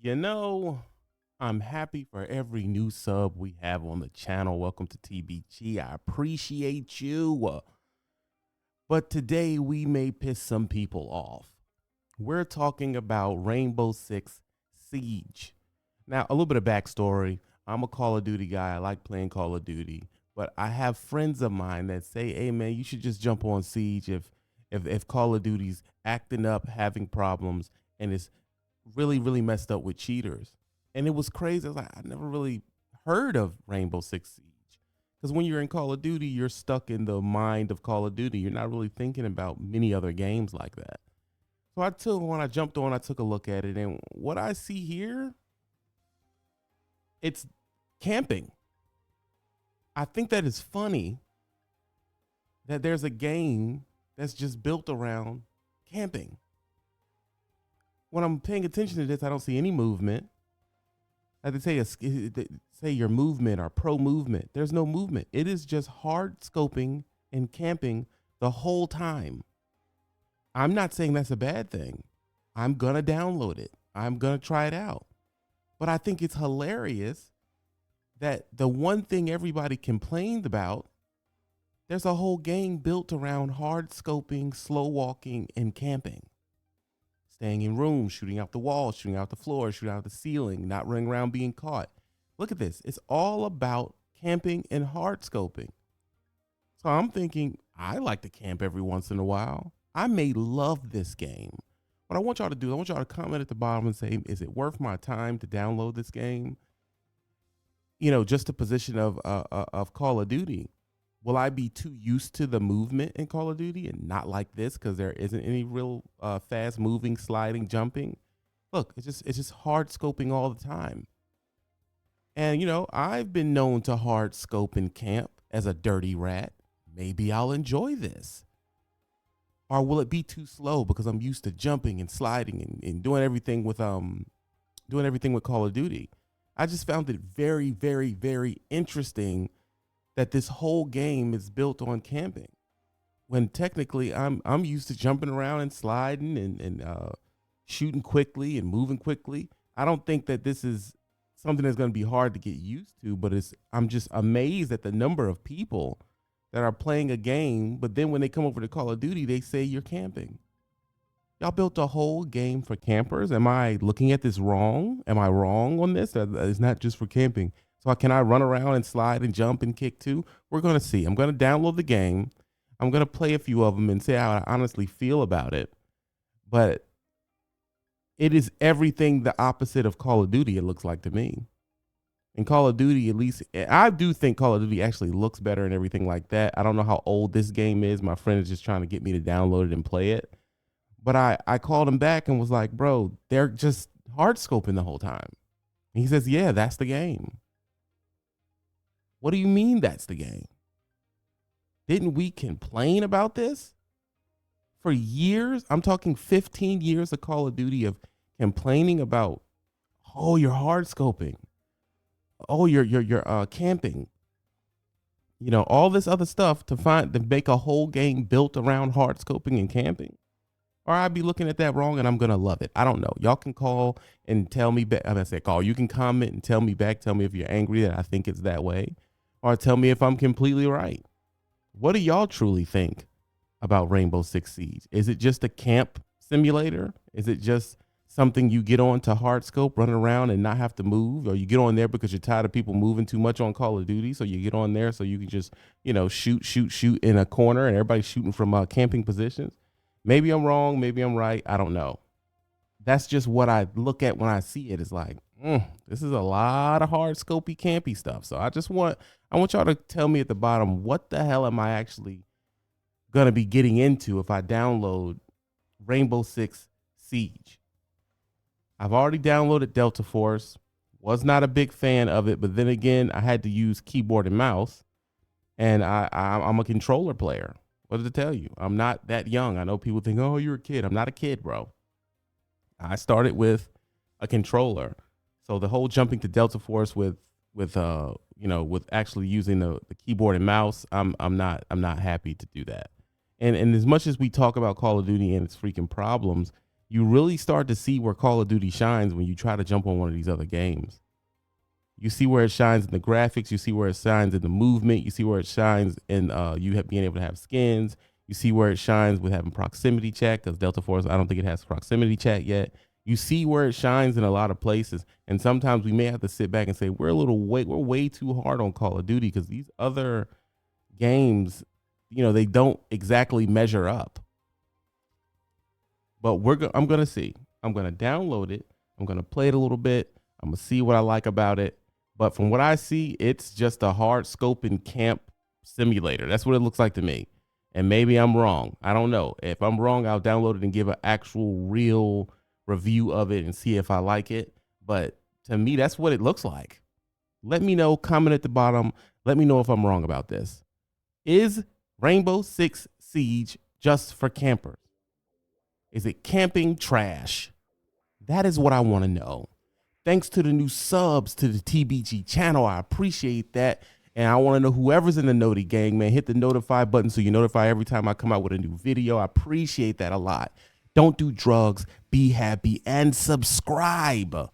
You know, I'm happy for every new sub we have on the channel. Welcome to TBG. I appreciate you. But today we may piss some people off. We're talking about Rainbow Six Siege. Now, a little bit of backstory. I'm a Call of Duty guy. I like playing Call of Duty. But I have friends of mine that say, hey man, you should just jump on Siege if Call of Duty's acting up, having problems, and it's really messed up with cheaters. And it was crazy. I was like, I never really heard of Rainbow Six Siege. Because when you're in Call of Duty, you're stuck in the mind of Call of Duty. You're not really thinking about many other games like that. So when I jumped on, I took a look at it, and what I see here, it's camping. I think that is funny that there's a game that's just built around camping. When I'm paying attention to this, I don't see any movement. Like they say your movement or pro movement. There's no movement. It is just hard scoping and camping the whole time. I'm not saying that's a bad thing. I'm going to download it. I'm going to try it out. But I think it's hilarious that the one thing everybody complained about, there's a whole game built around hard scoping, slow walking, and camping. Staying in rooms, shooting out the walls, shooting out the floor, shooting out the ceiling, not running around being caught. Look at this. It's all about camping and hard scoping. So I'm thinking, I like to camp every once in a while. I may love this game. What I want y'all to do, I want y'all to comment at the bottom and say, is it worth my time to download this game? You know, just the position of Call of Duty. Will I be too used to the movement in Call of Duty and not like this because there isn't any real fast moving, sliding, jumping? Look, it's just hard scoping all the time. And you know, I've been known to hard scope in camp as a dirty rat. Maybe I'll enjoy this. Or will it be too slow because I'm used to jumping and sliding and doing everything with Call of Duty? I just found it very interesting that this whole game is built on camping, when technically I'm used to jumping around and sliding and shooting quickly and moving quickly. I don't think that this is something that's going to be hard to get used to, but I'm just amazed at the number of people that are playing a game, but then when they come over to Call of Duty, they say you're camping. Y'all built a whole game for campers. Am I looking at this wrong? Am I wrong on this? It's not just for camping. So can I run around and slide and jump and kick too? We're going to see. I'm going to download the game. I'm going to play a few of them and say how I honestly feel about it. But it is everything the opposite of Call of Duty, it looks like to me. In Call of Duty, at least, I do think Call of Duty actually looks better and everything like that. I don't know how old this game is. My friend is just trying to get me to download it and play it. But I called him back and was like, bro, they're just hard scoping the whole time. And he says, yeah, that's the game. What do you mean that's the game? Didn't we complain about this for years? I'm talking 15 years of Call of Duty of complaining about, oh, you're hard scoping. Oh, you're camping. You know, all this other stuff to make a whole game built around hard scoping and camping. Or I'd be looking at that wrong and I'm going to love it. I don't know. Y'all can call and tell me back. I say call. You can comment and tell me back. Tell me if you're angry that I think it's that way. Or tell me if I'm completely right. What do y'all truly think about Rainbow Six Siege? Is it just a camp simulator? Is it just something you get on to hard scope, run around and not have to move? Or you get on there because you're tired of people moving too much on Call of Duty, so you get on there so you can just, you know, shoot in a corner and everybody's shooting from camping positions? Maybe I'm wrong. Maybe I'm right. I don't know. That's just what I look at when I see it. It's like, this is a lot of hard scopy campy stuff. So I want y'all to tell me at the bottom, what the hell am I actually going to be getting into if I download Rainbow Six Siege? I've already downloaded Delta Force. Was not a big fan of it, but then again, I had to use keyboard and mouse, and I'm a controller player. What did it tell you? I'm not that young. I know people think, oh, you're a kid. I'm not a kid, bro. I started with a controller. So the whole jumping to Delta Force with actually using the keyboard and mouse, I'm not happy to do that. And as much as we talk about Call of Duty and its freaking problems, you really start to see where Call of Duty shines when you try to jump on one of these other games. You see where it shines in the graphics. You see where it shines in the movement. You see where it shines in being able to have skins. You see where it shines with having proximity chat, because Delta Force, I don't think it has proximity chat yet. You see where it shines in a lot of places. And sometimes we may have to sit back and say, we're way too hard on Call of Duty because these other games, they don't exactly measure up. But I'm going to see. I'm going to download it. I'm going to play it a little bit. I'm going to see what I like about it. But from what I see, it's just a hard scoping camp simulator. That's what it looks like to me. And maybe I'm wrong. I don't know. If I'm wrong, I'll download it and give an actual real review of it and see if I like it. But to me, that's what it looks like. Let me know, comment at the bottom. Let me know if I'm wrong about this. Is Rainbow Six Siege just for campers? Is it camping trash? That is what I want to know. Thanks to the new subs to the TBG channel. I appreciate that. And I want to know whoever's in the Noti gang, man, hit the notify button so you notify every time I come out with a new video. I appreciate that a lot. Don't do drugs, be happy, and subscribe.